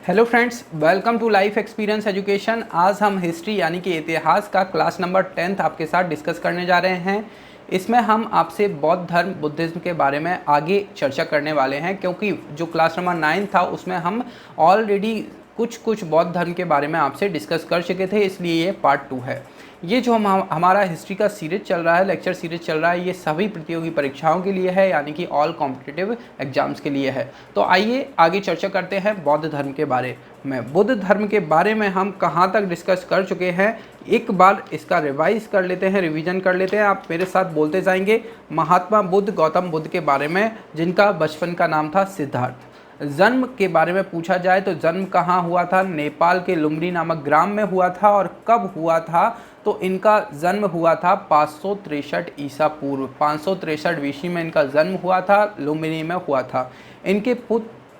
Hello friends, welcome to life experience education. आज हम history यानी कि इतिहास का क्लास नंबर 10th आपके साथ डिस्कस करने जा रहे हैं। इसमें हम आपसे बौद्ध धर्म बुद्धिज़्म के बारे में आगे चर्चा करने वाले हैं, क्योंकि जो क्लास नंबर 9 था उसमें हम ऑलरेडी कुछ बौद्ध धर्म के बारे में आपसे डिस्कस कर चुके थे, इसलिए ये पार्ट 2 है। ये जो हमारा हिस्ट्री का सीरीज चल रहा है, लेक्चर सीरीज चल रहा है, ये सभी प्रतियोगी परीक्षाओं के लिए है, यानी कि ऑल कॉम्पिटिटिव एग्जाम्स के लिए है। तो आइए आगे चर्चा करते हैं बौद्ध धर्म के बारे में। बुद्ध धर्म के बारे में हम कहाँ तक डिस्कस कर चुके हैं, एक बार इसका रिवाइज कर लेते हैं, रिवीजन कर लेते हैं। आप मेरे साथ बोलते जाएंगे। महात्मा बुद्ध गौतम बुद्ध के बारे में, जिनका बचपन का नाम था सिद्धार्थ। जन्म के बारे में पूछा जाए तो जन्म कहाँ हुआ था? नेपाल के लुम्बिनी नामक ग्राम में हुआ था। और कब हुआ था? तो इनका जन्म हुआ था 563 ईसा पूर्व, 563 ईस्वी में इनका जन्म हुआ था, लुम्बिनी में हुआ था। इनके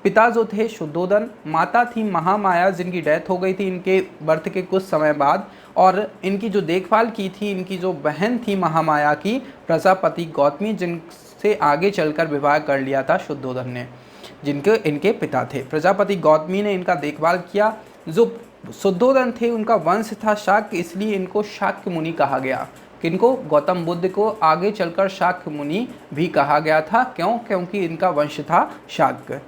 पिता जो थे शुद्धोदन, माता थी महामाया, जिनकी डेथ हो गई थी इनके बर्थ के कुछ समय बाद। और इनकी जो देखभाल की थी इनकी जो बहन थी महामाया की, प्रजापति गौतमी, जिनसे आगे चलकर विवाह कर लिया था शुद्धोदन ने, जिनके इनके पिता थे। प्रजापति गौतमी ने इनका देखभाल किया। जो शुद्धोदन थे उनका वंश था शाक्य, इसलिए इनको शाक्य मुनि कहा गया। किनको? गौतम बुद्ध को आगे चलकर शाक्य मुनि भी कहा गया था। क्यों? क्योंकि इनका वंश था शाक्य।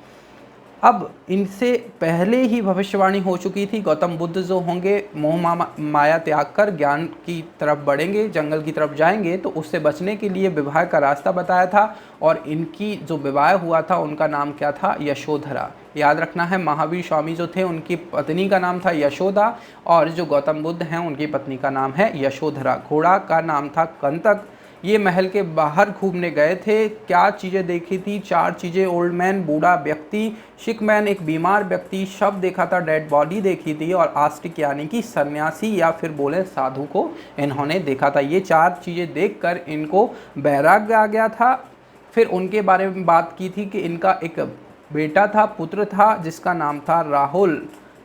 अब इनसे पहले ही भविष्यवाणी हो चुकी थी, गौतम बुद्ध जो होंगे मोह माया त्याग कर ज्ञान की तरफ बढ़ेंगे, जंगल की तरफ जाएंगे, तो उससे बचने के लिए विवाह का रास्ता बताया था। और इनकी जो विवाह हुआ था उनका नाम क्या था? यशोधरा। याद रखना है, महावीर स्वामी जो थे उनकी पत्नी का नाम था यशोदा, और जो गौतम बुद्ध हैं उनकी पत्नी का नाम है यशोधरा। घोड़ा का नाम था कंतक। ये महल के बाहर घूमने गए थे। क्या चीज़ें देखी थी? 4 चीज़ें। ओल्ड मैन, बूढ़ा व्यक्ति; सिक मैन, एक बीमार व्यक्ति; शव देखा था, डेड बॉडी देखी थी; और आस्तिक यानी कि सन्यासी या फिर बोले साधु को इन्होंने देखा था। ये 4 चीज़ें देखकर इनको वैराग्य आ गया था। फिर उनके बारे में बात की थी कि इनका एक बेटा था, पुत्र था, जिसका नाम था राहुल।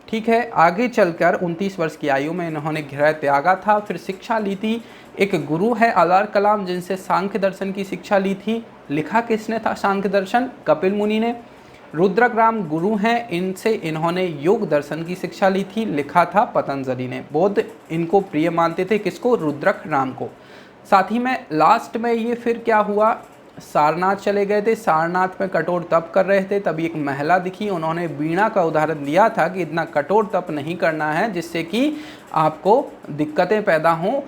ठीक है। आगे चलकर 29 वर्ष की आयु में इन्होंने गृह त्यागा था। फिर शिक्षा ली थी। एक गुरु है अलार कलाम, जिनसे सांख्य दर्शन की शिक्षा ली थी। लिखा किसने था सांख्य दर्शन? कपिल मुनि ने। रुद्रग्राम गुरु हैं, इनसे इन्होंने योग दर्शन की शिक्षा ली थी। लिखा था पतंजलि ने। बौद्ध इनको प्रिय मानते थे। किसको? रुद्रग्राम को। साथ ही में लास्ट में ये फिर क्या हुआ, सारनाथ चले गए थे। सारनाथ में कठोर तप कर रहे थे, तभी एक महिला दिखी। उन्होंने वीणा का उदाहरण दिया था कि इतना कठोर तप नहीं करना है जिससे कि आपको दिक्कतें पैदा हों।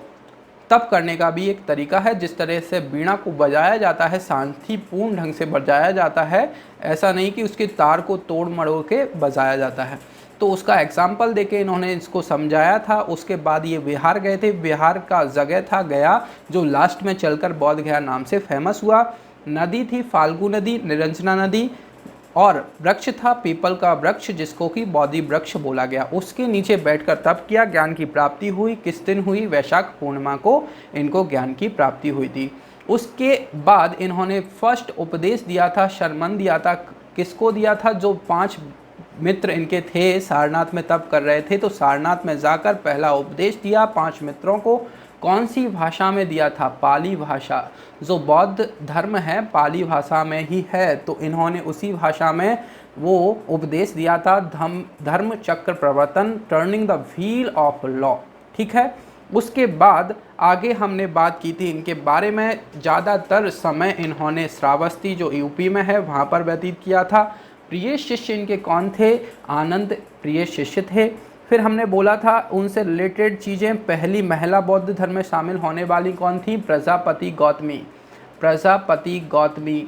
तप करने का भी एक तरीका है। जिस तरह से वीणा को बजाया जाता है, शांतिपूर्ण ढंग से बजाया जाता है, ऐसा नहीं कि उसके तार को तोड़ मरोड़ के बजाया जाता है। तो उसका एग्जाम्पल देके इन्होंने इसको समझाया था। उसके बाद ये बिहार गए थे। बिहार का जगह था गया, जो लास्ट में चलकर बौद्ध गया नाम से फेमस हुआ। नदी थी फाल्गु नदी, निरंजना नदी। और वृक्ष था पीपल का वृक्ष, जिसको कि बोधि वृक्ष बोला गया। उसके नीचे बैठकर तप किया, ज्ञान की प्राप्ति हुई। किस दिन हुई? वैशाख पूर्णिमा को इनको ज्ञान की प्राप्ति हुई थी। उसके बाद इन्होंने फर्स्ट उपदेश दिया था, शर्मन दिया था। किसको दिया था? जो 5 मित्र इनके थे, सारनाथ में तप कर रहे थे, तो सारनाथ में जाकर पहला उपदेश दिया 5 मित्रों को। कौन सी भाषा में दिया था? पाली भाषा। जो बौद्ध धर्म है पाली भाषा में ही है, तो इन्होंने उसी भाषा में वो उपदेश दिया था। धर्म चक्र प्रवर्तन, turning the wheel of law. ठीक है। उसके बाद आगे हमने बात की थी इनके बारे में। ज़्यादातर समय इन्होंने श्रावस्ती, जो यूपी में है, वहाँ पर व्यतीत किया था। प्रिय शिष्य इनके कौन थे? आनंद प्रिय शिष्य थे। फिर हमने बोला था उनसे रिलेटेड चीज़ें। पहली महिला बौद्ध धर्म में शामिल होने वाली कौन थी? प्रजापति गौतमी। प्रजापति गौतमी।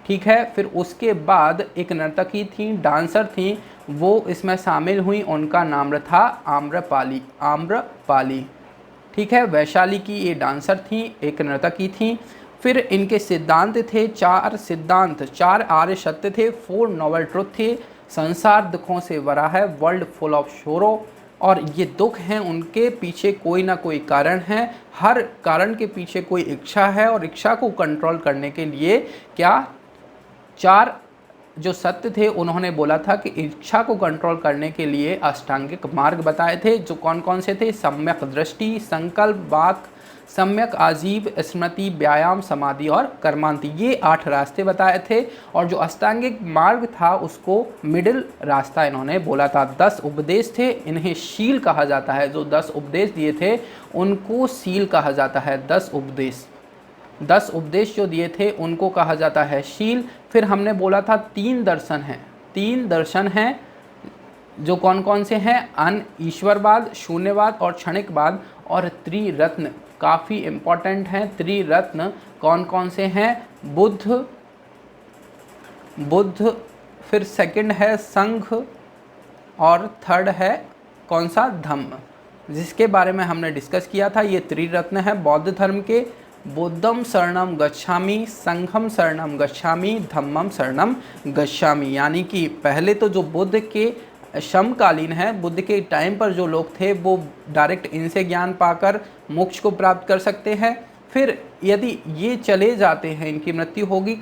ठीक है। फिर उसके बाद एक नर्तकी थी, डांसर थी, वो इसमें शामिल हुई। उनका नाम था आम्रपाली। आम्रपाली। ठीक है। वैशाली की ये डांसर थी, एक नर्तकी थी। फिर इनके सिद्धांत थे 4 सिद्धांत, 4 आर्य सत्य थे, 4 नोबल ट्रुथ थे। संसार दुखों से भरा है, वर्ल्ड फुल ऑफ शोरो। और ये दुख हैं, उनके पीछे कोई ना कोई कारण है। हर कारण के पीछे कोई इच्छा है, और इच्छा को कंट्रोल करने के लिए क्या 4 जो सत्य थे उन्होंने बोला था कि इच्छा को कंट्रोल करने के लिए अष्टांगिक मार्ग बताए थे। जो कौन कौन से थे? सम्यक दृष्टि, संकल्प, वाक, सम्यक आजीव, स्मृति, व्यायाम, समाधि और कर्मांति, ये 8 रास्ते बताए थे। और जो अष्टांगिक मार्ग था उसको मिडिल रास्ता इन्होंने बोला था। 10 उपदेश थे, इन्हें शील कहा जाता है। जो 10 उपदेश दिए थे उनको शील कहा जाता है। 10 उपदेश जो दिए थे उनको कहा जाता है शील। फिर हमने बोला था 3 दर्शन हैं। 3 दर्शन हैं जो कौन कौन से हैं? ईश्वरवाद, शून्यवाद और क्षणिकवाद। और त्रिरत्न काफ़ी इम्पॉर्टेंट हैं। त्रिरत्न कौन कौन से हैं? बुद्ध, फिर सेकंड है संघ और थर्ड है कौन सा? धम्म, जिसके बारे में हमने डिस्कस किया था। ये त्रिरत्न है बौद्ध धर्म के। बुद्धम शरणम गच्छामि, संघम शरणम गच्छामि, धम्मम शरणम गच्छामि। यानी कि पहले तो जो बुद्ध के समकालीन है, बुद्ध के टाइम पर जो लोग थे वो डायरेक्ट इनसे ज्ञान पाकर मोक्ष को प्राप्त कर सकते हैं। फिर यदि ये चले जाते हैं, इनकी मृत्यु होगी,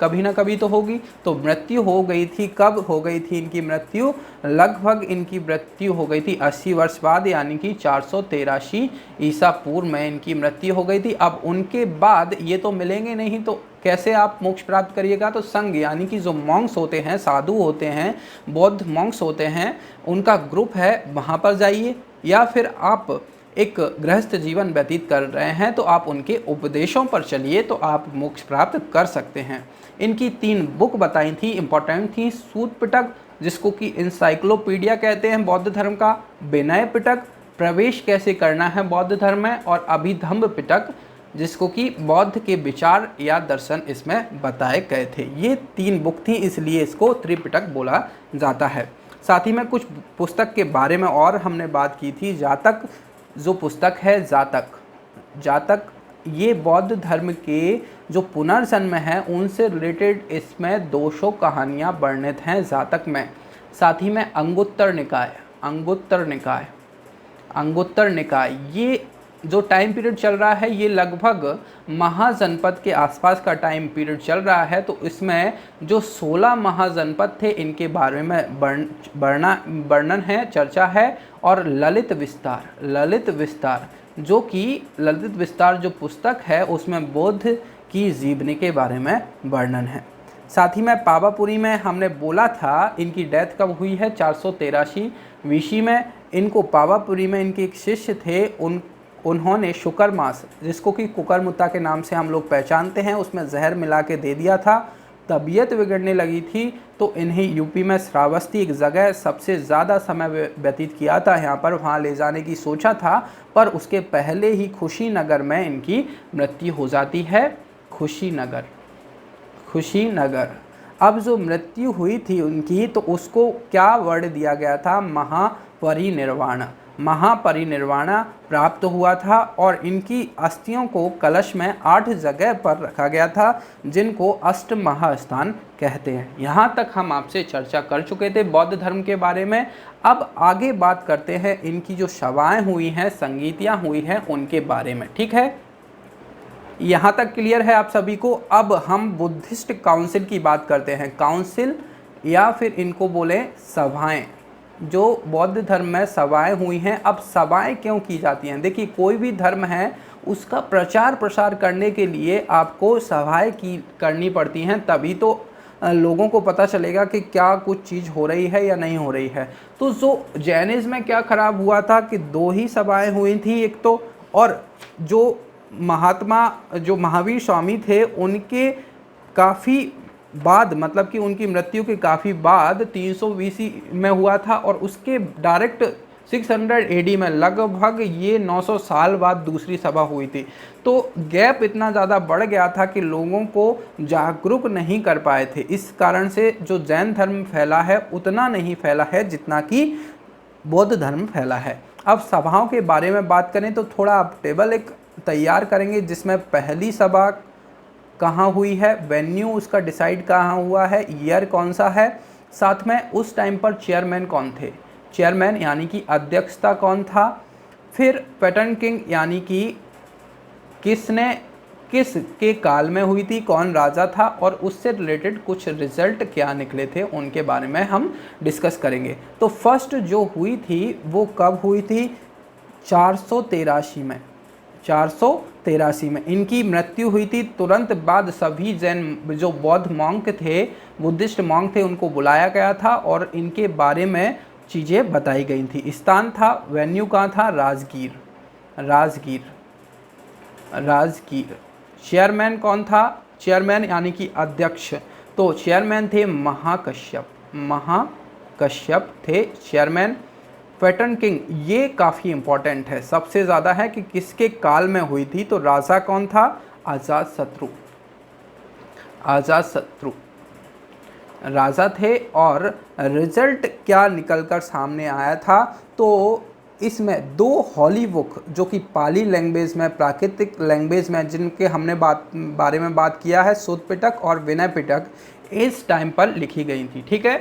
कभी ना कभी तो होगी। तो मृत्यु हो गई थी, कब हो गई थी इनकी मृत्यु? लगभग इनकी मृत्यु हो गई थी 80 वर्ष बाद, यानी कि 483 ईसा पूर्व में इनकी मृत्यु हो गई थी। अब उनके बाद ये तो मिलेंगे नहीं, तो कैसे आप मोक्ष प्राप्त करिएगा? तो संघ यानी कि जो मॉन्क्स होते हैं, साधु होते हैं, बौद्ध मॉन्क्स होते हैं, उनका ग्रुप है, वहाँ पर जाइए। या फिर आप एक गृहस्थ जीवन व्यतीत कर रहे हैं तो आप उनके उपदेशों पर चलिए, तो आप मोक्ष प्राप्त कर सकते हैं। इनकी 3 बुक बताई थी, इंपॉर्टेंट थी। सूत पिटक, जिसको कि इंसाइक्लोपीडिया कहते हैं बौद्ध धर्म का। विनय पिटक, प्रवेश कैसे करना है बौद्ध धर्म में। और अभिधम्म पिटक, जिसको कि बौद्ध के विचार या दर्शन इसमें बताए गए थे। ये 3 बुक थी, इसलिए इसको त्रिपिटक बोला जाता है। साथ ही में कुछ पुस्तक के बारे में और हमने बात की थी। जातक जो पुस्तक है, जातक ये बौद्ध धर्म के जो पुनर्जन्म है उनसे रिलेटेड इसमें 200 कहानियाँ वर्णित हैं जातक में। साथ ही में अंगुत्तर निकाय, ये जो टाइम पीरियड चल रहा है ये लगभग महाजनपद के आसपास का टाइम पीरियड चल रहा है। तो इसमें जो 16 महाजनपद थे इनके बारे में वर्णन है, चर्चा है। और ललित विस्तार जो पुस्तक है उसमें बौद्ध की जीवनी के बारे में वर्णन है। साथ ही में पावापुरी में हमने बोला था इनकी डेथ कब हुई है? 483 वीसी में। इनको पावापुरी में इनके एक शिष्य थे, उन्होंने शुकर मास, जिसको कि कुकरमुत्ता के नाम से हम लोग पहचानते हैं, उसमें जहर मिला के दे दिया था। तबीयत बिगड़ने लगी थी तो इन्हें यूपी में श्रावस्ती एक जगह सबसे ज़्यादा समय व्यतीत किया था, यहाँ पर वहाँ ले जाने की सोचा था, पर उसके पहले ही खुशीनगर में इनकी मृत्यु हो जाती है। खुशीनगर। अब जो मृत्यु हुई थी उनकी, तो उसको क्या वर्ड दिया गया था? महापरिनिर्वाण प्राप्त हुआ था। और इनकी अस्थियों को कलश में 8 जगह पर रखा गया था, जिनको अष्ट महास्थान कहते हैं। यहाँ तक हम आपसे चर्चा कर चुके थे बौद्ध धर्म के बारे में। अब आगे बात करते हैं इनकी जो सभाएं हुई हैं, संगीतियाँ हुई हैं, उनके बारे में। ठीक है, यहाँ तक क्लियर है आप सभी को? अब हम बुद्धिस्ट काउंसिल की बात करते हैं। काउंसिल या फिर इनको बोले सभाएं, जो बौद्ध धर्म में सभाएं हुई हैं। अब सभाएं क्यों की जाती हैं? देखिए, कोई भी धर्म है उसका प्रचार प्रसार करने के लिए आपको सभाएं करनी पड़ती हैं, तभी तो लोगों को पता चलेगा कि क्या कुछ चीज़ हो रही है या नहीं हो रही है। तो जो जैनिज़्म में क्या खराब हुआ था कि 2 ही सभाएं हुई थी एक तो, और जो महावीर स्वामी थे उनके काफ़ी बाद, मतलब कि उनकी मृत्यु के काफ़ी बाद 300 BC में हुआ था, और उसके डायरेक्ट 600 AD में लगभग ये 900 साल बाद दूसरी सभा हुई थी। तो गैप इतना ज़्यादा बढ़ गया था कि लोगों को जागरूक नहीं कर पाए थे। इस कारण से जो जैन धर्म फैला है उतना नहीं फैला है जितना कि बौद्ध धर्म फैला है। अब सभाओं के बारे में बात करें तो थोड़ा आप टेबल एक तैयार करेंगे, जिसमें पहली सभा कहाँ हुई है, वेन्यू उसका डिसाइड कहाँ हुआ है, ईयर कौन सा है, साथ में उस टाइम पर चेयरमैन कौन थे, चेयरमैन यानी कि अध्यक्षता कौन था, फिर पैटर्न किंग यानी कि किस के काल में हुई थी, कौन राजा था, और उससे रिलेटेड कुछ रिजल्ट क्या निकले थे उनके बारे में हम डिस्कस करेंगे। तो फर्स्ट जो हुई थी वो कब हुई थी? 483 में। 1383 में इनकी मृत्यु हुई थी। तुरंत बाद सभी जैन जो बौद्ध मॉन्क थे, बुद्धिस्ट मॉन्क थे, उनको बुलाया गया था और इनके बारे में चीज़ें बताई गई थी। स्थान था, वेन्यू कहाँ था? राजगीर, राजगीर, राजगीर। चेयरमैन कौन था? चेयरमैन यानी कि अध्यक्ष, तो चेयरमैन थे महाकश्यप, महाकश्यप थे चेयरमैन। पैटर्न किंग, ये काफ़ी इंपॉर्टेंट है, सबसे ज़्यादा है कि किसके काल में हुई थी, तो राजा कौन था? अजातशत्रु, अजातशत्रु राजा थे। और रिजल्ट क्या निकलकर सामने आया था, तो इसमें 2 होली बुक जो कि पाली लैंग्वेज में, प्राकृतिक लैंग्वेज में, जिनके हमने बारे में बात किया है, सुत्त पिटक और विनय पिटक, इस टाइम पर लिखी गई थी। ठीक है,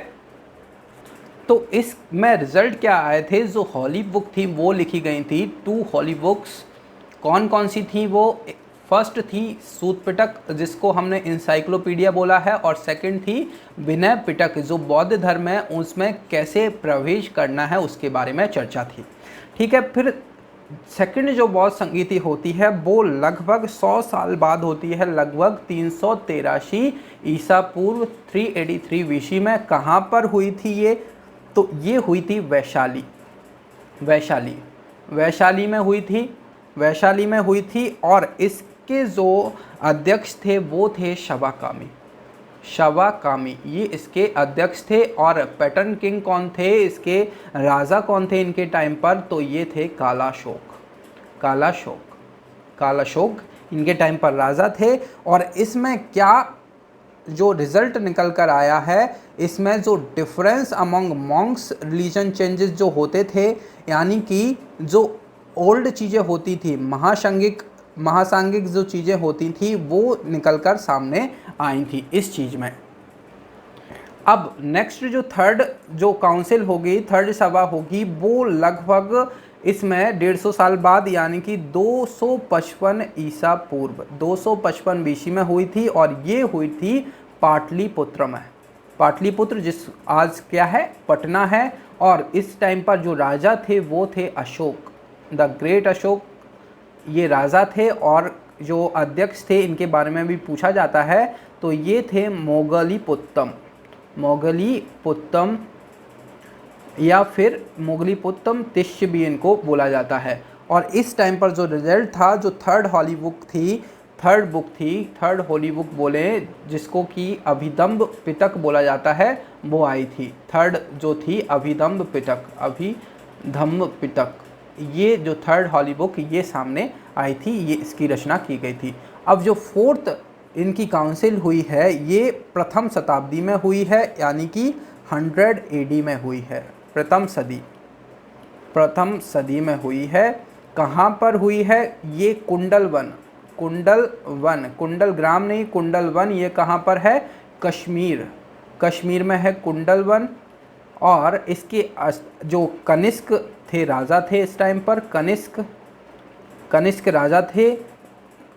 तो इसमें रिजल्ट क्या आए थे? जो होली बुक थी वो लिखी गई थी। 2 होली बुक्स कौन कौन सी थी? वो फर्स्ट थी सूत पिटक, जिसको हमने इंसाइक्लोपीडिया बोला है, और सेकंड थी विनय पिटक, जो बौद्ध धर्म है उसमें कैसे प्रवेश करना है उसके बारे में चर्चा थी। ठीक है, फिर सेकंड जो बौद्ध संगीति होती है वो लगभग 100 साल बाद होती है, लगभग 383 ईसा पूर्व 383 बीसी में। कहाँ पर हुई थी ये? तो ये हुई थी वैशाली, वैशाली, वैशाली में हुई थी, वैशाली में हुई थी। और इसके जो अध्यक्ष थे वो थे शवाकामी, शवाकामी, ये इसके अध्यक्ष थे। और पैटर्न किंग कौन थे? इसके राजा कौन थे इनके टाइम पर? तो ये थे कालाशोक, कालाशोक, कालाशोक इनके टाइम पर राजा थे। और इसमें क्या जो रिजल्ट निकल कर आया है, इसमें जो difference among Monks religion changes जो होते थे, यानी कि जो ओल्ड चीज़ें होती थी, महासांगिक जो चीज़ें होती थी वो निकलकर सामने आई थी इस चीज़ में। अब नेक्स्ट जो थर्ड जो काउंसिल होगी, थर्ड सभा होगी, वो लगभग इसमें 150 साल बाद यानी कि 255 ईसा पूर्व 255 बीसी में हुई थी। और ये हुई थी पाटलिपुत्र में, पाटलिपुत्र जिस आज क्या है? पटना है। और इस टाइम पर जो राजा थे वो थे अशोक, द ग्रेट अशोक, ये राजा थे। और जो अध्यक्ष थे इनके बारे में भी पूछा जाता है, तो ये थे मोगलीपुत्तम, मोगलीपुत्तम या फिर मोगलीपुत्तम तिष्य भी इनको बोला जाता है। और इस टाइम पर जो रिजल्ट था, जो थर्ड होली बुक थी, थर्ड बुक थी, थर्ड होली बुक बोले जिसको कि अभिदम्ब पिटक बोला जाता है, वो आई थी। थर्ड जो थी अभिदम्ब पिटक, अभिधम्ब पिटक, ये जो थर्ड होली बुक ये सामने आई थी, ये इसकी रचना की गई थी। अब जो फोर्थ इनकी काउंसिल हुई है, ये प्रथम शताब्दी में हुई है, यानी कि 100 AD में हुई है, प्रथम सदी में हुई है। कहाँ पर हुई है? ये कुंडलवन, कुंडलवन, कुंडल ग्राम नहीं, कुंडलवन, ये कहाँ पर है? कश्मीर, कश्मीर में है कुंडलवन। और इसके जो कनिष्क थे, राजा थे इस टाइम पर, कनिष्क राजा थे।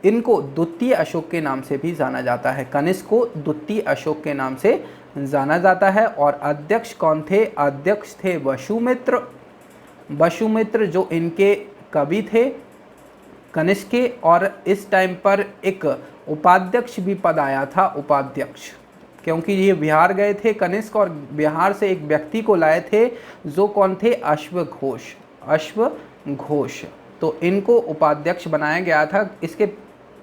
इनको द्वितीय अशोक के नाम से भी जाना जाता है, कनिष्क को द्वितीय अशोक के नाम से जाना जाता है। और अध्यक्ष कौन थे? अध्यक्ष थे वसुमित्र, वसुमित्र जो इनके कवि थे कनिष्क के। और इस टाइम पर एक उपाध्यक्ष भी पद आया था, उपाध्यक्ष, क्योंकि ये बिहार गए थे कनिष्क और बिहार से एक व्यक्ति को लाए थे, जो कौन थे? अश्वघोष, अश्वघोष, तो इनको उपाध्यक्ष बनाया गया था। इसके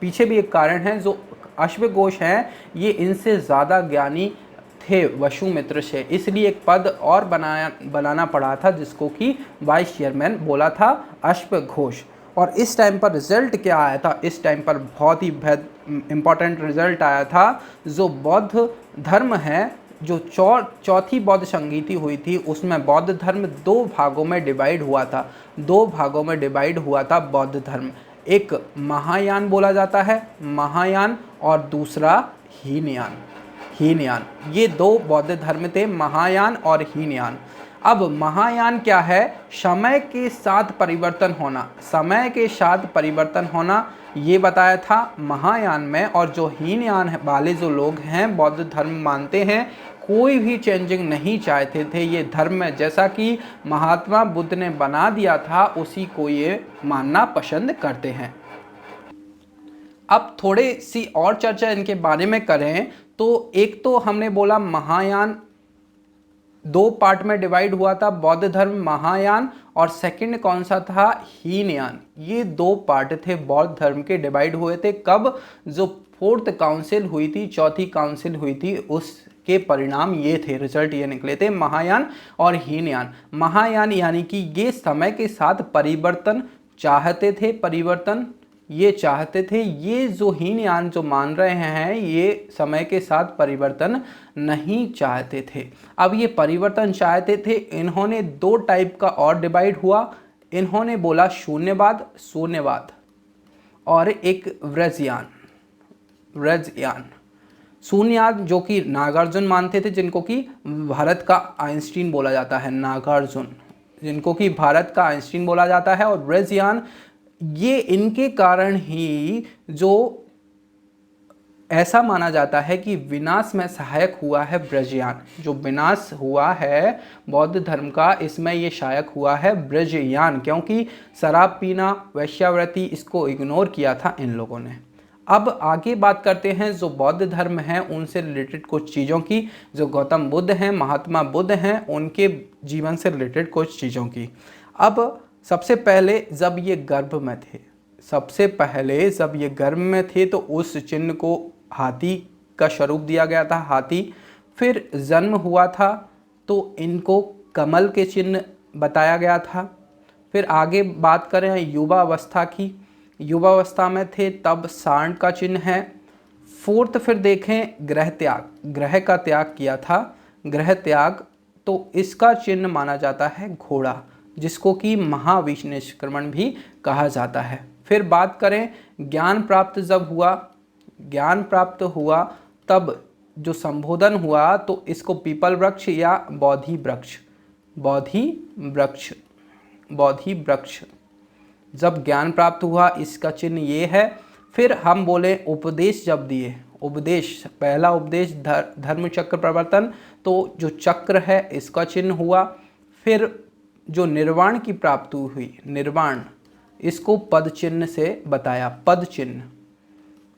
पीछे भी एक कारण है, जो अश्वघोष हैं ये इनसे ज़्यादा ज्ञानी थे वसुमित्र से, इसलिए एक पद और बनाना पड़ा था, जिसको कि वाइस चेयरमैन बोला था अश्वघोष। और इस टाइम पर रिजल्ट क्या आया था? इस टाइम पर बहुत ही इम्पॉर्टेंट रिजल्ट आया था। जो बौद्ध धर्म है, जो चौथी बौद्ध संगीति हुई थी, उसमें बौद्ध धर्म 2 भागों में डिवाइड हुआ था, 2 भागों में डिवाइड हुआ था बौद्ध धर्म। एक महायान बोला जाता है, महायान, और दूसरा हीनयान, हीनयान। ये 2 बौद्ध धर्म थे, महायान और हीनयान। अब महायान क्या है? समय के साथ परिवर्तन होना, समय के साथ परिवर्तन होना ये बताया था महायान में। और जो हीनयान वाले जो लोग हैं, बौद्ध धर्म मानते हैं, कोई भी चेंजिंग नहीं चाहते थे ये धर्म में, जैसा कि महात्मा बुद्ध ने बना दिया था उसी को ये मानना पसंद करते हैं। अब थोड़ी सी और चर्चा इनके बारे में करें तो एक तो हमने बोला महायान दो पार्ट में डिवाइड हुआ था, बौद्ध धर्म महायान, और सेकंड कौन सा था, हीनयान। ये दो पार्ट थे बौद्ध धर्म के, डिवाइड हुए थे कब, जो फोर्थ काउंसिल हुई थी, चौथी काउंसिल हुई थी, उसके परिणाम ये थे, रिजल्ट ये निकले थे, महायान और हीनयान। महायान यानी कि ये समय के साथ परिवर्तन चाहते थे, परिवर्तन ये चाहते थे। ये जो हीनयान जो मान रहे हैं ये समय के साथ परिवर्तन नहीं चाहते थे। अब ये परिवर्तन चाहते थे, इन्होंने दो टाइप का और डिवाइड हुआ। इन्होंने बोला शून्यवाद, शून्यवाद, और एक व्रजयान, व्रजयान। शून्यवाद जो कि नागार्जुन मानते थे, जिनको कि भारत का आइंस्टीन बोला जाता है, नागार्जुन जिनको कि भारत का आइंस्टीन बोला जाता है, और व्रजयान ये इनके कारण ही जो ऐसा माना जाता है कि विनाश में सहायक हुआ है ब्रजयान। जो विनाश हुआ है बौद्ध धर्म का, इसमें ये सहायक हुआ है ब्रजयान, क्योंकि शराब पीना, वैश्यावृत्ति, इसको इग्नोर किया था इन लोगों ने। अब आगे बात करते हैं जो बौद्ध धर्म है उनसे रिलेटेड कुछ चीज़ों की। जो गौतम बुद्ध हैं, महात्मा बुद्ध हैं, उनके जीवन से रिलेटेड कुछ चीज़ों की। अब सबसे पहले जब ये गर्भ में थे, सबसे पहले जब ये गर्भ में थे तो उस चिन्ह को हाथी का स्वरूप दिया गया था, हाथी। फिर जन्म हुआ था तो इनको कमल के चिन्ह बताया गया था। फिर आगे बात करें युवावस्था की, युवावस्था में थे तब सांड का चिन्ह है। फोर्थ फिर देखें ग्रह त्याग, ग्रह का त्याग किया था, ग्रह त्याग, तो इसका चिन्ह माना जाता है घोड़ा, जिसको कि महाविष निष्क्रमण भी कहा जाता है। फिर बात करें ज्ञान प्राप्त जब हुआ, ज्ञान प्राप्त हुआ तब जो संबोधन हुआ तो इसको पीपल वृक्ष या बोधि वृक्ष, बोधि वृक्ष, बोधि वृक्ष, जब ज्ञान प्राप्त हुआ इसका चिन्ह ये है। फिर हम बोले उपदेश जब दिए, उपदेश, पहला उपदेश धर्म चक्र प्रवर्तन, तो जो चक्र है इसका चिन्ह हुआ। फिर जो निर्वाण की प्राप्ति हुई, निर्वाण, इसको पद चिन्ह से बताया, पद चिन्ह।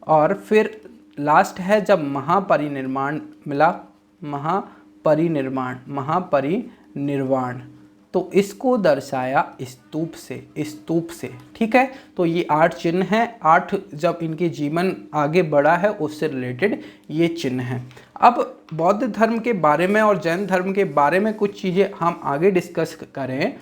और फिर लास्ट है जब महापरिनिर्वाण मिला, महापरिनिर्वाण, महापरिनिर्वाण, तो इसको दर्शाया स्तूप से, स्तूप से। ठीक है, तो ये 8 चिन्ह हैं, 8 जब इनके जीवन आगे बढ़ा है उससे रिलेटेड ये चिन्ह हैं। अब बौद्ध धर्म के बारे में और जैन धर्म के बारे में कुछ चीज़ें हम आगे डिस्कस करें।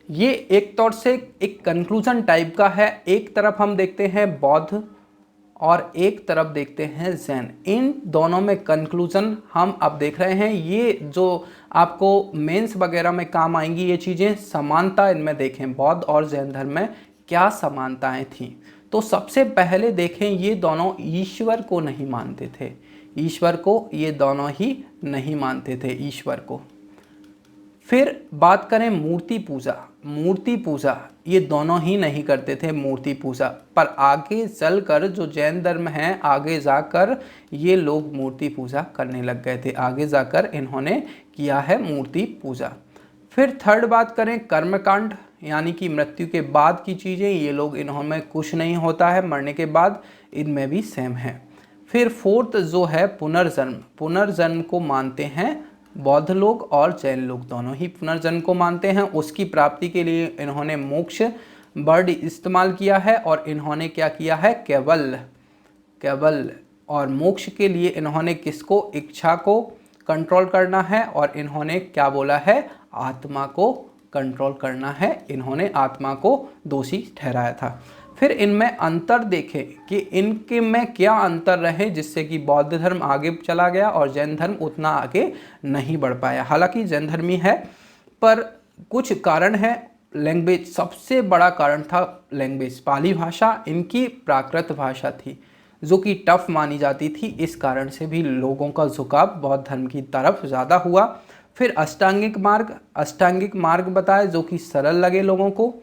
ये एक तौर से एक कंक्लूजन टाइप का है, एक तरफ हम देखते हैं बौद्ध और एक तरफ देखते हैं जैन। इन दोनों में कंक्लूजन हम अब देख रहे हैं, ये जो आपको मेंस वगैरह में काम आएंगी ये चीज़ें। समानता इनमें देखें, बौद्ध और जैन धर्म में क्या समानताएं थीं। तो सबसे पहले देखें, ये दोनों ईश्वर को नहीं मानते थे, ईश्वर को ये दोनों ही नहीं मानते थे, ईश्वर को। फिर बात करें मूर्ति पूजा, मूर्ति पूजा ये दोनों ही नहीं करते थे, मूर्ति पूजा। पर आगे चलकर जो जैन धर्म है, आगे जाकर ये लोग मूर्ति पूजा करने लग गए थे, आगे जाकर इन्होंने किया है मूर्ति पूजा। फिर थर्ड बात करें कर्मकांड, यानी कि मृत्यु के बाद की चीज़ें, ये लोग, इन्होंने कुछ नहीं होता है मरने के बाद, इनमें भी सेम है। फिर फोर्थ जो है पुनर्जन्म, पुनर्जन्म को मानते हैं बौद्ध लोग और जैन लोग, दोनों ही पुनर्जन्म को मानते हैं। उसकी प्राप्ति के लिए इन्होंने मोक्ष वर्ड इस्तेमाल किया है, और इन्होंने क्या किया है, केवल, केवल, और मोक्ष के लिए इन्होंने किसको, इच्छा को कंट्रोल करना है, और इन्होंने क्या बोला है, आत्मा को कंट्रोल करना है, इन्होंने आत्मा को दोषी ठहराया था। फिर इनमें अंतर देखें कि इनके में क्या अंतर रहे जिससे कि बौद्ध धर्म आगे चला गया और जैन धर्म उतना आगे नहीं बढ़ पाया। हालांकि जैन धर्मी है, पर कुछ कारण है। लैंग्वेज सबसे बड़ा कारण था, लैंग्वेज, पाली भाषा इनकी प्राकृत भाषा थी जो कि टफ मानी जाती थी, इस कारण से भी लोगों का झुकाव बौद्ध धर्म की तरफ ज़्यादा हुआ। फिर अष्टांगिक मार्ग, अष्टांगिक मार्ग बताए जो कि सरल लगे लोगों को,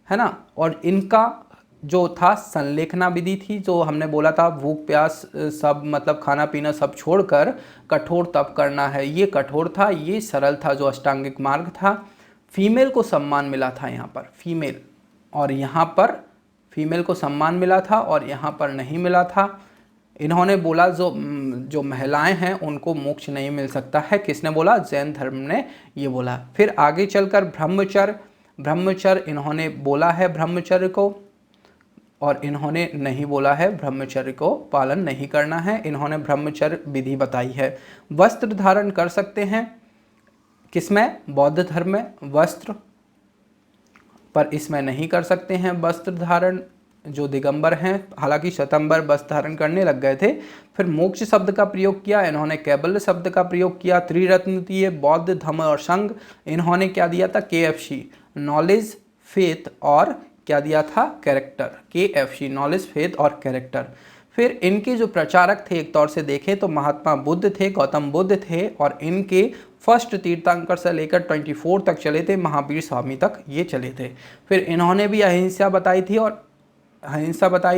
है ना। और इनका जो था संलेखना विधि थी, जो हमने बोला था भूख प्यास सब, मतलब खाना पीना सब छोड़कर कठोर तप करना है, ये कठोर था, ये सरल था जो अष्टांगिक मार्ग था। फीमेल को सम्मान मिला था यहाँ पर, फीमेल, और यहाँ पर फीमेल को सम्मान मिला था और यहाँ पर नहीं मिला था। इन्होंने बोला जो महिलाएं हैं उनको मोक्ष नहीं मिल सकता है। किसने बोला? जैन धर्म ने ये बोला। फिर आगे चलकर ब्रह्मचर्य इन्होंने बोला है ब्रह्मचर्य को, और इन्होंने नहीं बोला है ब्रह्मचर्य को पालन नहीं करना है। इन्होंने ब्रह्मचर्य विधि बताई है। वस्त्र धारण कर सकते हैं, किसमें? बौद्ध धर्म में वस्त्र, पर इसमें नहीं कर सकते हैं वस्त्र धारण जो दिगंबर हैं। हालांकि श्वेतांबर वस्त्र धारण करने लग गए थे। फिर मोक्ष शब्द का प्रयोग किया, इन्होंने कैबल्य शब्द का प्रयोग किया। त्रिरत्न दिए, बौद्ध, धम्म और संघ। इन्होंने क्या दिया था? KFC, नॉलेज, फेथ और क्या दिया था? कैरेक्टर। KFC, नॉलेज, फेथ और कैरेक्टर। फिर इनके जो प्रचारक थे एक तौर से देखें तो महात्मा बुद्ध थे, गौतम बुद्ध थे, और इनके फर्स्ट तीर्थंकर से लेकर 24 तक चले थे, महावीर स्वामी तक ये चले थे। फिर इन्होंने भी अहिंसा बताई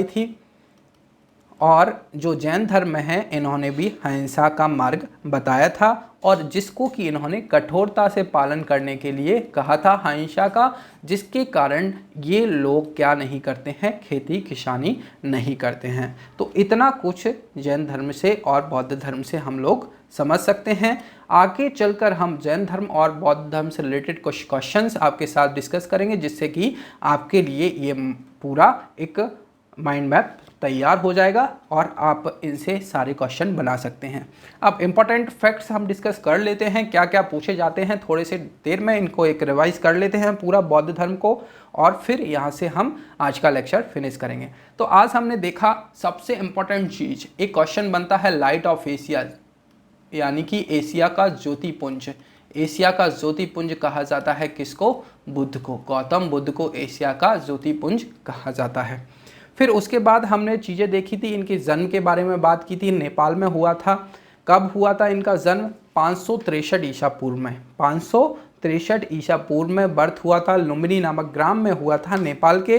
थी और जो जैन धर्म है इन्होंने भी अहिंसा का मार्ग बताया था, और जिसको कि इन्होंने कठोरता से पालन करने के लिए कहा था अहिंसा का, जिसके कारण ये लोग क्या नहीं करते हैं? खेती किसानी नहीं करते हैं। तो इतना कुछ जैन धर्म से और बौद्ध धर्म से हम लोग समझ सकते हैं। आगे चलकर हम जैन धर्म और बौद्ध धर्म से रिलेटेड कुछ क्वेश्चंस आपके साथ डिस्कस करेंगे, जिससे कि आपके लिए ये पूरा एक माइंड मैप तैयार हो जाएगा और आप इनसे सारे क्वेश्चन बना सकते हैं। अब इम्पोर्टेंट फैक्ट्स हम डिस्कस कर लेते हैं, क्या क्या पूछे जाते हैं। थोड़े से देर में इनको एक रिवाइज कर लेते हैं पूरा बौद्ध धर्म को, और फिर यहाँ से हम आज का लेक्चर फिनिश करेंगे। तो आज हमने देखा सबसे इम्पोर्टेंट चीज़, एक क्वेश्चन बनता है लाइट ऑफ एशिया, यानी कि एशिया का ज्योतिपुंज। एशिया का ज्योतिपुंज कहा जाता है किसको? बुद्ध को। गौतम बुद्ध को एशिया का ज्योतिपुंज कहा जाता है। फिर उसके बाद हमने चीज़ें देखी थी, इनके जन्म के बारे में बात की थी। नेपाल में हुआ था। कब हुआ था इनका जन्म? 563 ईसा पूर्व में। 563 ईसा पूर्व में बर्थ हुआ था। लुम्बिनी नामक ग्राम में हुआ था। नेपाल के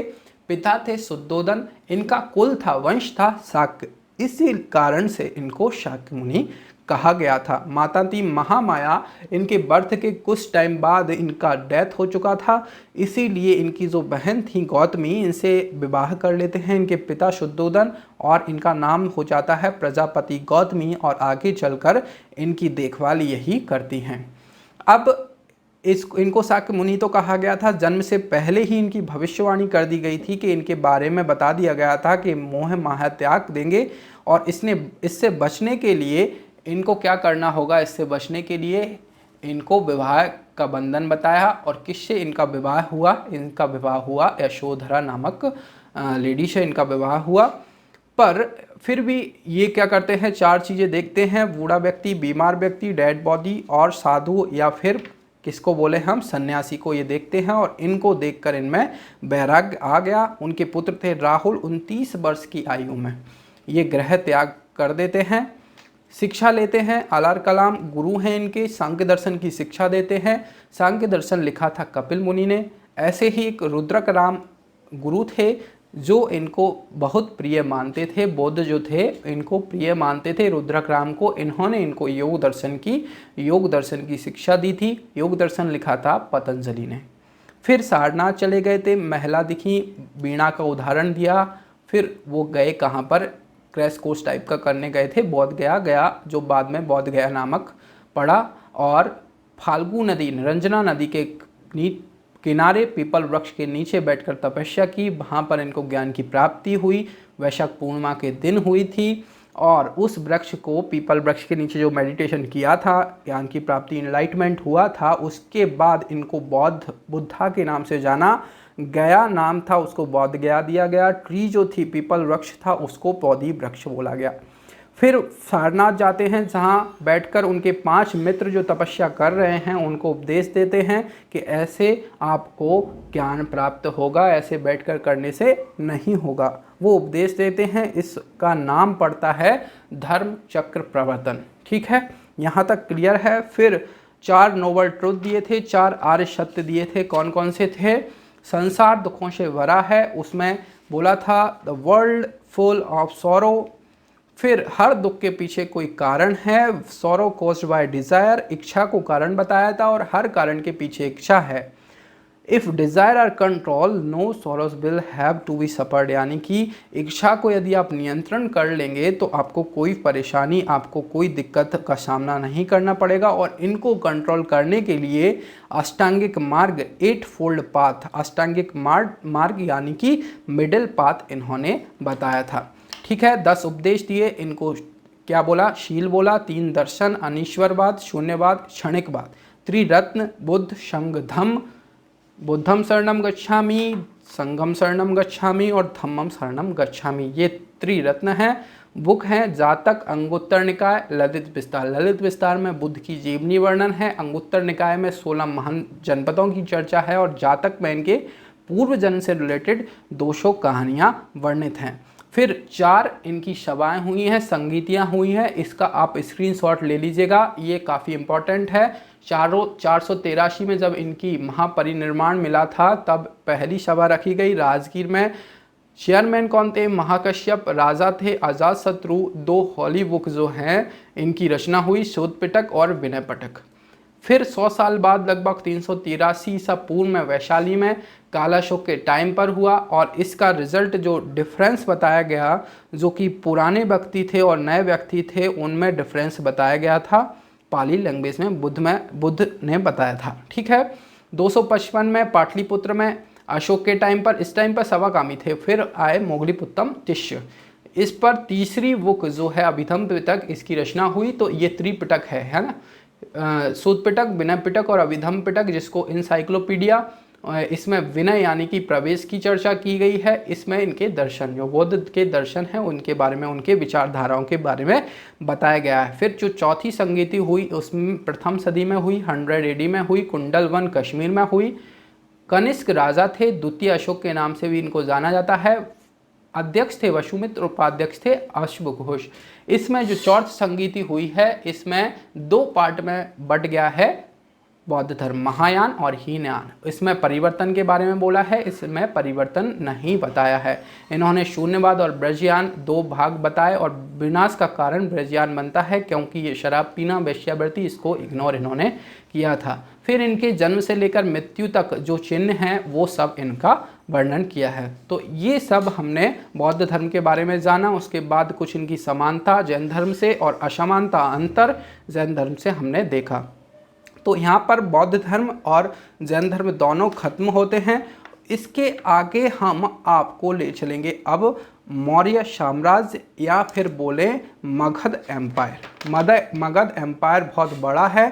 पिता थे शुद्धोदन, इनका कुल था, वंश था शाक्य। इसी कारण से इनको शाक्य मुनि कहा गया था। माता थी महामाया, इनके बर्थ के कुछ टाइम बाद इनका डेथ हो चुका था, इसीलिए इनकी जो बहन थी गौतमी, इनसे विवाह कर लेते हैं इनके पिता शुद्धोदन, और इनका नाम हो जाता है प्रजापति गौतमी, और आगे चलकर इनकी देखभाल यही करती हैं। अब इनको शाक्य मुनि तो कहा गया था। जन्म से पहले ही इनकी भविष्यवाणी कर दी गई थी कि इनके बारे में बता दिया गया था कि मोह माया त्याग देंगे, और इससे बचने के लिए इनको क्या करना होगा? इससे बचने के लिए इनको विवाह का बंधन बताया। और किससे इनका विवाह हुआ? इनका विवाह हुआ यशोधरा नामक लेडी से इनका विवाह हुआ। पर फिर भी ये क्या करते हैं? 4 चीज़ें देखते हैं, बूढ़ा व्यक्ति, बीमार व्यक्ति, डेड बॉडी और साधु, या फिर किसको बोले हम? सन्यासी को ये देखते हैं। और इनको देखकर इनमें वैराग्य आ गया। उनके पुत्र थे राहुल, 29 वर्ष की आयु में ये ग्रह त्याग कर देते हैं। शिक्षा लेते हैं, अलार कलाम गुरु हैं इनके, सांख्य दर्शन की शिक्षा देते हैं। सांख्य दर्शन लिखा था कपिल मुनि ने। ऐसे ही एक रुद्रक राम गुरु थे जो इनको बहुत प्रिय मानते थे। बौद्ध जो थे इनको प्रिय मानते थे रुद्रक राम को। इन्होंने इनको योग दर्शन की शिक्षा दी थी। योग दर्शन लिखा था पतंजलि ने। फिर सारनाथ चले गए थे, महिला दिखी, वीणा का उदाहरण दिया। फिर वो गए कहाँ पर? क्रैश कोर्स टाइप का करने गए थे बोध गया, जो बाद में बोध गया नामक पड़ा। और फाल्गु नदी, निरंजना नदी के किनारे पीपल वृक्ष के नीचे बैठकर तपस्या की। वहाँ पर इनको ज्ञान की प्राप्ति हुई। वैशाख पूर्णिमा के दिन हुई थी, और उस वृक्ष को, पीपल वृक्ष के नीचे जो मेडिटेशन किया था, ज्ञान की प्राप्ति, इनलाइटमेंट हुआ था। उसके बाद इनको बुद्धा के नाम से जाना गया, नाम था उसको बौद्ध गया दिया गया। ट्री जो थी, पीपल वृक्ष था, उसको बोधि वृक्ष बोला गया। फिर सारनाथ जाते हैं, जहाँ बैठकर उनके 5 मित्र जो तपस्या कर रहे हैं उनको उपदेश देते हैं कि ऐसे आपको ज्ञान प्राप्त होगा, ऐसे बैठकर करने से नहीं होगा। वो उपदेश देते हैं, इसका नाम पड़ता है धर्म चक्र प्रवर्तन। ठीक है, यहाँ तक क्लियर है। फिर 4 नोबल ट्रुथ दिए थे, 4 आर्य सत्य दिए थे। कौन कौन से थे? संसार दुखों से भरा है, उसमें बोला था the world full of sorrow. फिर हर दुख के पीछे कोई कारण है, सॉरो कॉज्ड बाय डिज़ायर, इच्छा को कारण बताया था, और हर कारण के पीछे इच्छा है। If desire are control no sorrows will have to be suffered, यानी कि इच्छा को यदि आप नियंत्रण कर लेंगे तो आपको कोई परेशानी, आपको कोई दिक्कत का सामना नहीं करना पड़ेगा। और इनको कंट्रोल करने के लिए अष्टांगिक मार्ग, 8 फोल्ड पाथ, अष्टांगिक मार्ग यानी कि मिडिल पाथ इन्होंने बताया था। ठीक है, 10 उपदेश दिए इनको। क्या बोला? शील बोला, 3 दर्शन, अनीश्वरवाद, शून्यवाद, क्षणिकवाद, त्रिरत्न बुद्ध संग धम्म, बुद्धम शरणम गच्छामि, संघम शरणम गच्छामि और धम्मम शरणम गच्छामि, ये त्रिरत्न हैं। बुक हैं जातक, अंगुत्तर निकाय, ललित विस्तार। ललित विस्तार में बुद्ध की जीवनी वर्णन है, अंगुत्तर निकाय में 16 महान जनपदों की चर्चा है और जातक में इनके पूर्व जन्म से रिलेटेड 200 कहानियाँ वर्णित हैं। फिर 4 इनकी सभाएं हुई हैं, संगीतियाँ हुई हैं, इसका आप स्क्रीनशॉट ले लीजिएगा, ये काफ़ी इम्पॉर्टेंट है। 483 में जब इनकी महापरिनिर्वाण मिला था तब पहली सभा रखी गई राजगीर में। चेयरमैन कौन थे? महाकश्यप। राजा थे अजातशत्रु। 2 हॉली बुक जो हैं इनकी रचना हुई, शोध पिटक और विनय पिटक। फिर 100 साल बाद लगभग 383 ईसा पूर्व में वैशाली में कालाशोक के टाइम पर हुआ और इसका रिजल्ट जो डिफरेंस बताया गया, जो कि पुराने व्यक्ति थे और नए व्यक्ति थे, उनमें डिफरेंस बताया गया था। पाली लैंग्वेज में बुद्ध ने बताया था। ठीक है, 255 में पाटलिपुत्र में अशोक के टाइम पर, इस टाइम पर सवाकामी थे। फिर आए मोगलीपुत्तम तिष्य, इस पर तीसरी बुक जो है अभिधम पिटक, इसकी रचना हुई। तो ये त्रिपिटक है ना, सूत पिटक, विनय पिटक और अभिधम पिटक, जिसको इंसाइक्लोपीडिया, इसमें विनय यानी कि प्रवेश की चर्चा की गई है। इसमें इनके दर्शन, जो बौद्ध के दर्शन हैं उनके बारे में, उनके विचारधाराओं के बारे में बताया गया है। फिर जो चौथी संगीति हुई उसमें प्रथम सदी में हुई, 100 AD में हुई, कुंडल वन कश्मीर में हुई। कनिष्क राजा थे, द्वितीय अशोक के नाम से भी इनको जाना जाता है। अध्यक्ष थे वसुमित्र, उपाध्यक्ष थे अश्वघोष। इसमें जो चौथ संगीति हुई है इसमें 2 पार्ट में बट गया है बौद्ध धर्म, महायान और हीनयान। इसमें परिवर्तन के बारे में बोला है, इसमें परिवर्तन नहीं बताया है। इन्होंने शून्यवाद और ब्रजयान 2 भाग बताए और विनाश का कारण ब्रजयान बनता है क्योंकि ये शराब पीना, वेश्यावृत्ति, इसको इग्नोर इन्होंने किया था। फिर इनके जन्म से लेकर मृत्यु तक जो चिन्ह हैं वो सब इनका वर्णन किया है। तो ये सब हमने बौद्ध धर्म के बारे में जाना। उसके बाद कुछ इनकी समानता जैन धर्म से और असमानता, अंतर जैन धर्म से हमने देखा। तो यहाँ पर बौद्ध धर्म और जैन धर्म दोनों खत्म होते हैं। इसके आगे हम आपको ले चलेंगे अब मौर्य साम्राज्य या फिर बोले मगध एम्पायर। मगध एम्पायर बहुत बड़ा है,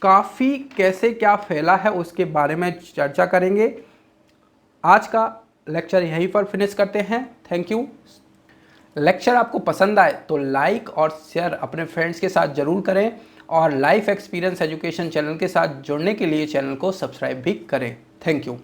काफ़ी कैसे क्या फैला है उसके बारे में चर्चा करेंगे। आज का लेक्चर यहीं पर फिनिश करते हैं। Thank you. लेक्चर आपको पसंद आए तो लाइक और शेयर अपने फ्रेंड्स के साथ ज़रूर करें और लाइफ एक्सपीरियंस एजुकेशन चैनल के साथ जुड़ने के लिए चैनल को सब्सक्राइब भी करें। Thank you.